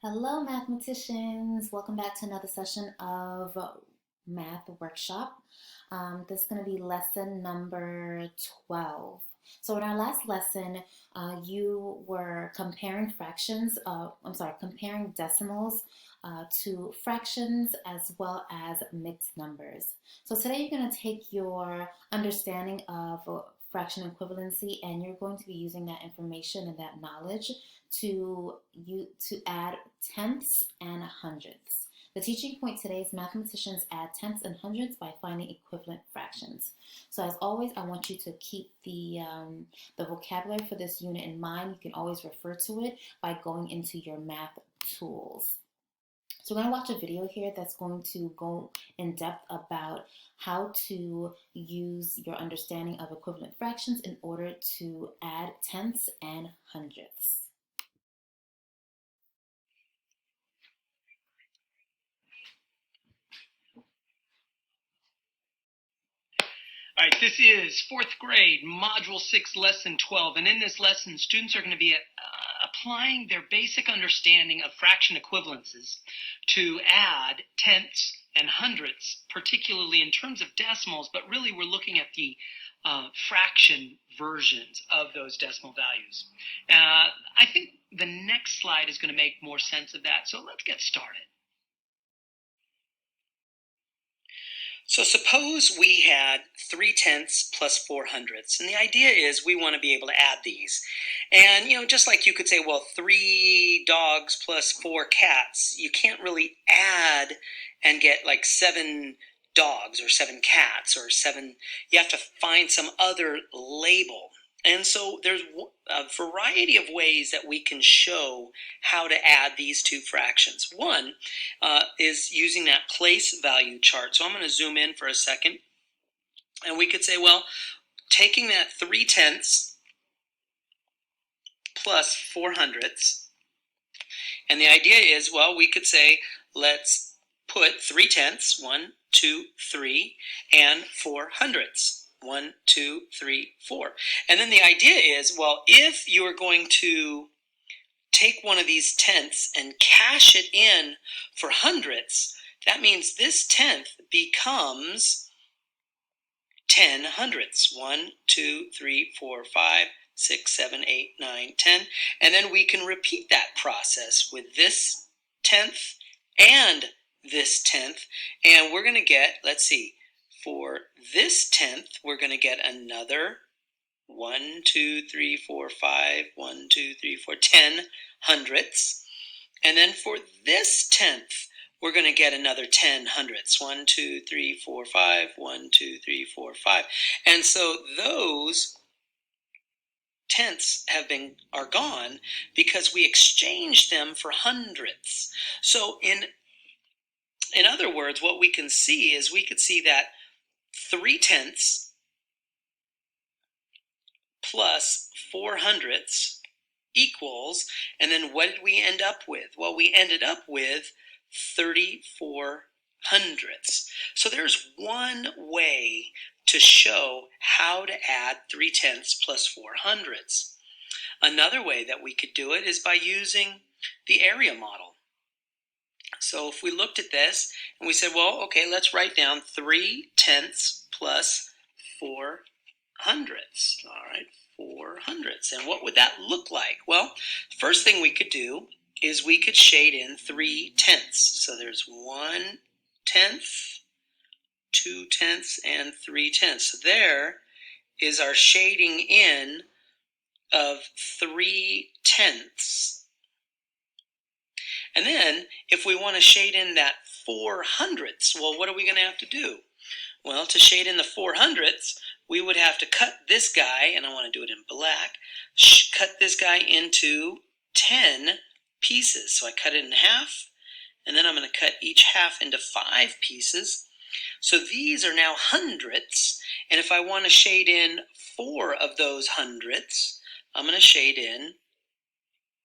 Hello, mathematicians. Welcome back to another session of Math Workshop. This is going to be lesson number 12. So in our last lesson, you were comparing comparing decimals to fractions as well as mixed numbers. So today you're going to take your understanding of fraction equivalency and you're going to be using that information and that knowledge to add tenths and hundredths. The teaching point today is mathematicians add tenths and hundredths by finding equivalent fractions. So as always, I want you to keep the vocabulary for this unit in mind. You can always refer to it by going into your math tools. So we're going to watch a video here that's going to go in depth about how to use your understanding of equivalent fractions in order to add tenths and hundredths. All right, this is fourth grade, Module 6, Lesson 12. And in this lesson, students are going to be applying their basic understanding of fraction equivalences to add tenths and hundredths, particularly in terms of decimals, but really we're looking at the fraction versions of those decimal values. I think the next slide is going to make more sense of that, so let's get started. So suppose we had 3/10 plus 4/100, and the idea is we want to be able to add these. And, just like you could say, well, 3 dogs plus 4 cats, you can't really add and get like 7 dogs or 7 cats or 7, you have to find some other label. And so there's a variety of ways that we can show how to add these two fractions. One is using that place value chart. So I'm going to zoom in for a second. And we could say, well, taking that 3/10 plus 4/100, and the idea is, well, we could say, let's put 3/10, 1, 2, 3, and 4/100. 1, 2, 3, 4. And then the idea is, well, if you are going to take one of these tenths and cash it in for hundredths, that means this tenth becomes 10 hundredths. 1, 2, 3, 4, 5, 6, 7, 8, 9, 10. And then we can repeat that process with this tenth and this tenth. And we're going to get, let's see, for this tenth, we're going to get another 1, 2, 3, 4, 5, 1, 2, 3, 4, 10 hundredths. And then for this tenth, we're going to get another 10 hundredths. 1, 2, 3, 4, 5, 1, 2, 3, 4, 5. And so those tenths are gone because we exchanged them for hundredths. So in other words, what we can see is we could see that 3/10 plus 4/100 equals, and then what did we end up with? Well, we ended up with 34/100. So there's one way to show how to add 3/10 plus 4/100. Another way that we could do it is by using the area model. So if we looked at this and we said, well, okay, let's write down 3/10 plus 4/100. All right, 4/100. And what would that look like? Well, the first thing we could do is we could shade in 3/10. So there's 1/10, 2/10, and 3/10. So there is our shading in of 3/10. And then if we want to shade in that 4/100, well, what are we going to have to do? Well, to shade in the 4/100, we would have to cut this guy, and I want to do it in black, cut this guy into 10 pieces. So I cut it in half, and then I'm going to cut each half into 5 pieces. So these are now hundredths, and if I want to shade in 4 of those hundredths, I'm going to shade in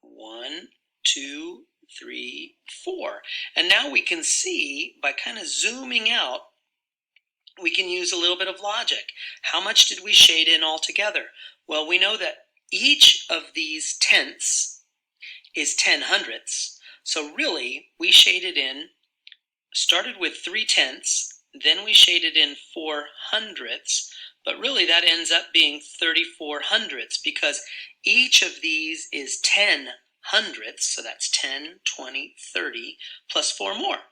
1, 2, 3, 4. And now we can see, by kind of zooming out, we can use a little bit of logic. How much did we shade in altogether? Well, we know that each of these tenths is 10 hundredths. So really, we shaded in, started with 3/10, then we shaded in 4/100ths, but really that ends up being 34/100ths because each of these is 10/100ths, so that's 10, 20, 30, plus 4 more.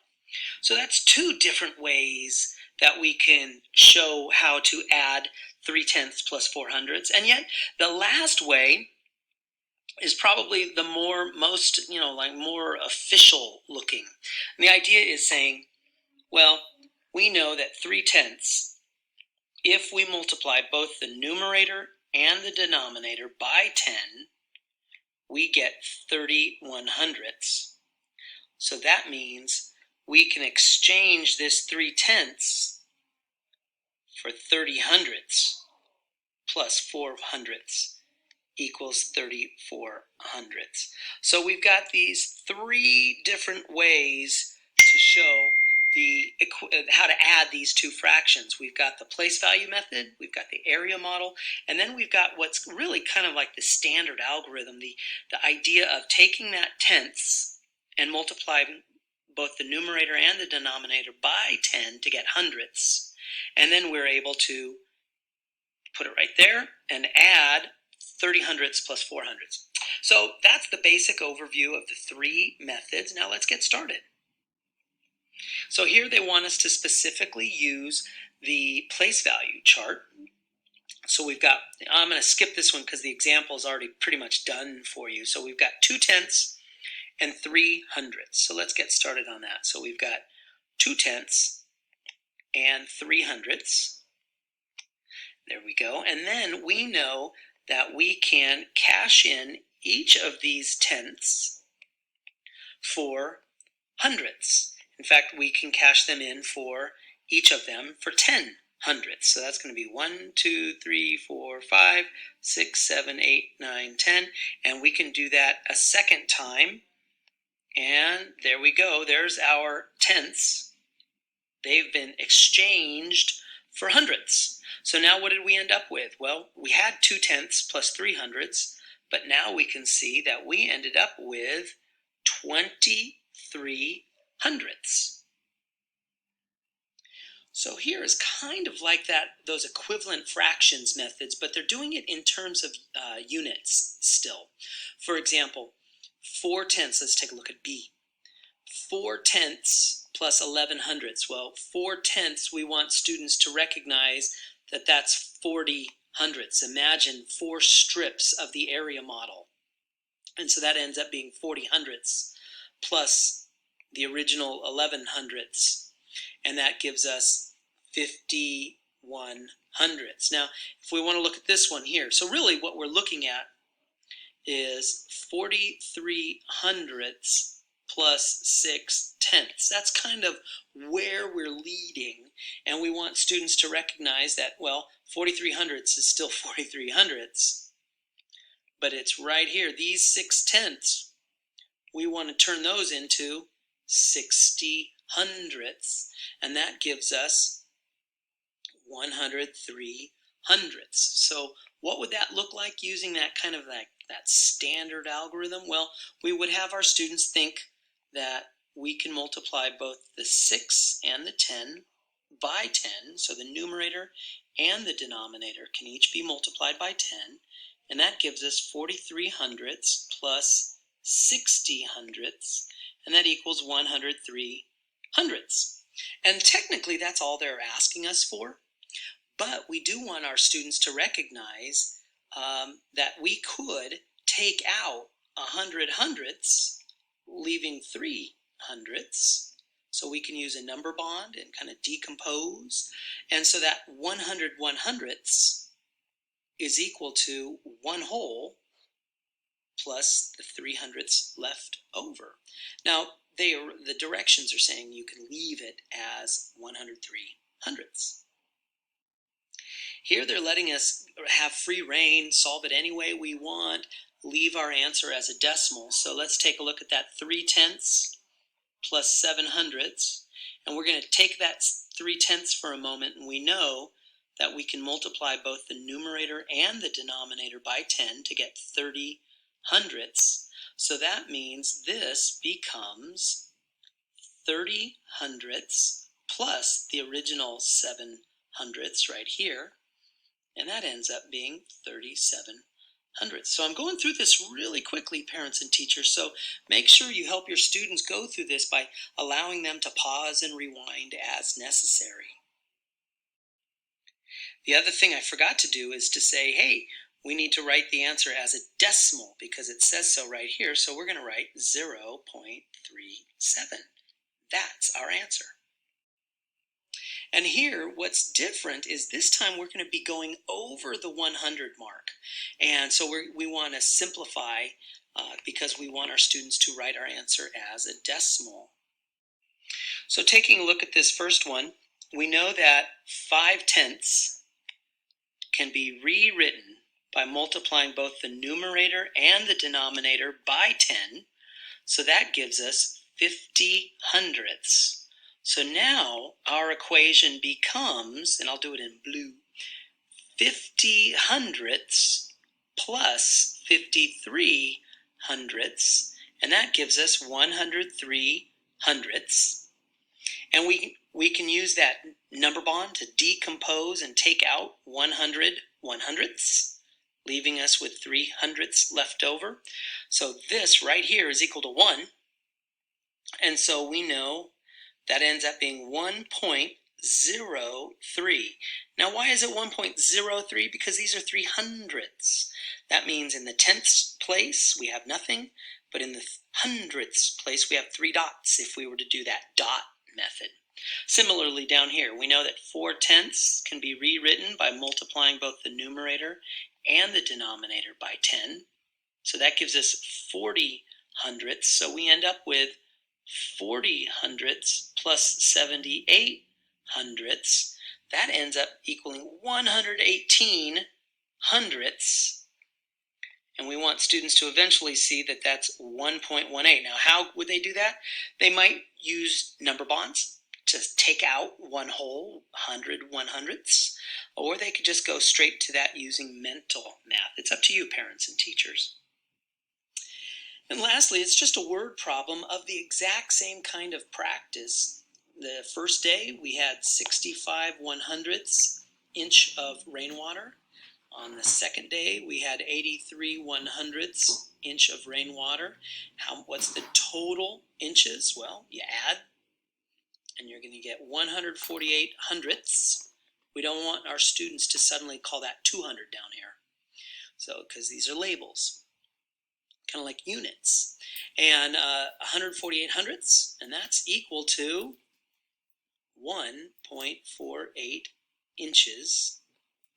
So that's 2 different ways that we can show how to add 3/10 plus 4/100ths. And yet the last way is probably the most, more official looking. And the idea is saying, well, we know that 3/10, if we multiply both the numerator and the denominator by 10, we get 31/100ths. So that means we can exchange this 3/10 for 30/100ths plus 4/100ths equals 34/100ths. So we've got these 3 different ways to show how to add these 2 fractions. We've got the place value method, we've got the area model, and then we've got what's really kind of like the standard algorithm, the idea of taking that tenths and multiplying both the numerator and the denominator by 10 to get hundredths. And then we're able to put it right there and add 30/100ths plus 4/100ths. So that's the basic overview of the 3 methods. Now let's get started. So here they want us to specifically use the place value chart. So we've got, I'm going to skip this one because the example is already pretty much done for you. So we've got 2/10 and 3/100ths. So let's get started on that. So we've got 2/10 and 3/100ths. There we go. And then we know that we can cash in each of these tenths for hundredths. In fact, we can cash them in for each of them for 10/100ths. So that's going to be 1, 2, 3, 4, 5, 6, 7, 8, 9, 10. And we can do that a second time. And there we go. There's our tenths. They've been exchanged for hundredths. So now what did we end up with? Well, we had 2/10 plus 3/100ths, but now we can see that we ended up with 23/100ths. So here is kind of like those equivalent fractions methods, but they're doing it in terms of units still. For example, 4/10, let's take a look at B. 4/10 plus 11/100ths. Well, 4/10, we want students to recognize that that's 40/100ths. Imagine 4 strips of the area model. And so that ends up being 40/100ths plus the original 11/100ths. And that gives us 51/100ths. Now, if we want to look at this one here, so really what we're looking at is 43/100ths plus 6/10. That's kind of where we're leading, and we want students to recognize that, well, 43/100ths is still 43/100ths, but it's right here. These 6/10, we want to turn those into 60/100ths, and that gives us 103/100ths. So what would that look like using that kind of that standard algorithm? Well, we would have our students think that we can multiply both the 6 and the 10 by 10. So the numerator and the denominator can each be multiplied by 10. And that gives us 43/100ths plus 60/100ths. And that equals 103/100ths. And technically that's all they're asking us for. But we do want our students to recognize that we could take out 100/100ths, leaving 3/100ths. So we can use a number bond and kind of decompose. And so that 100/100ths is equal to 1 whole plus the 3/100ths left over. Now, the directions are saying you can leave it as 103/100ths. Here they're letting us have free reign, solve it any way we want, leave our answer as a decimal. So let's take a look at that 3/10 plus 7/100ths. And we're going to take that 3/10 for a moment, and we know that we can multiply both the numerator and the denominator by 10 to get 30/100ths. So that means this becomes 30 hundredths plus the original 7 hundredths right here, and that ends up being 37 hundredths. So I'm going through this really quickly, parents and teachers, so make sure you help your students go through this by allowing them to pause and rewind as necessary. The other thing I forgot to do is to say, hey, we need to write the answer as a decimal because it says so right here, so we're going to write 0.37. That's our answer. And here, what's different is this time we're going to be going over the 100 mark. And so we want to simplify because we want our students to write our answer as a decimal. So taking a look at this first one, we know that 5/10 can be rewritten by multiplying both the numerator and the denominator by 10. So that gives us 50 hundredths. So now our equation becomes, and I'll do it in blue, 50 hundredths plus 53 hundredths, and that gives us 103 hundredths. And we can use that number bond to decompose and take out 100 100ths, leaving us with 3 hundredths left over. So this right here is equal to 1, and so we know that ends up being 1.03. Now, why is it 1.03? Because these are 3 hundredths. That means in the tenths place, we have nothing, but in the hundredths place, we have 3 dots if we were to do that dot method. Similarly, down here, we know that 4/10 can be rewritten by multiplying both the numerator and the denominator by 10. So that gives us 40 hundredths. So we end up with 40 hundredths plus 78 hundredths. That ends up equaling 118 hundredths. And we want students to eventually see that that's 1.18. Now, how would they do that? They might use number bonds to take out one whole 100 100ths, or they could just go straight to that using mental math. It's up to you, parents and teachers. And lastly, it's just a word problem of the exact same kind of practice. The first day we had 65 100ths inch of rainwater. On the second day we had 83 100ths inch of rainwater. What's the total inches? Well, you add and you're going to get 148 hundredths. We don't want our students to suddenly call that 200 down here. So, because these are labels, kind of like units. And 148 hundredths, and that's equal to 1.48 inches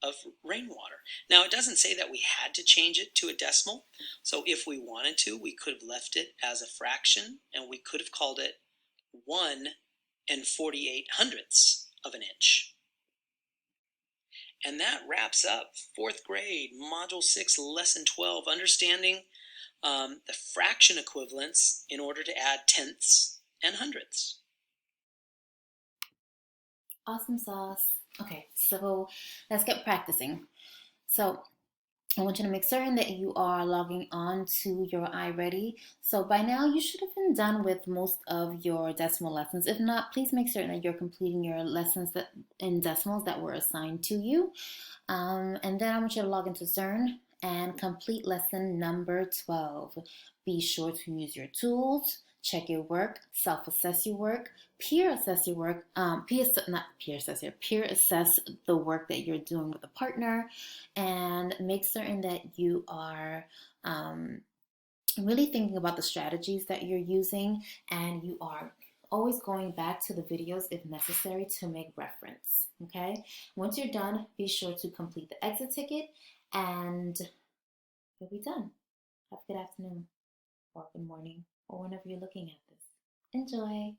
of rainwater. Now, it doesn't say that we had to change it to a decimal. So if we wanted to, we could have left it as a fraction, and we could have called it 1.48 hundredths of an inch. And that wraps up 4th grade, Module 6, Lesson 12, understanding the fraction equivalents in order to add tenths and hundredths. Awesome sauce. Okay, so let's get practicing. So I want you to make certain that you are logging on to your iReady. So by now you should have been done with most of your decimal lessons. If not, please make certain that you're completing your lessons in decimals that were assigned to you. And then I want you to log into Zern and complete lesson number 12. Be sure to use your tools, check your work, self-assess your work, peer assess your work, peer assess the work that you're doing with a partner, and make certain that you are really thinking about the strategies that you're using, and you are always going back to the videos if necessary to make reference, okay? Once you're done, be sure to complete the exit ticket and you'll be done. Have a good afternoon or good morning or whenever you're looking at this. Enjoy!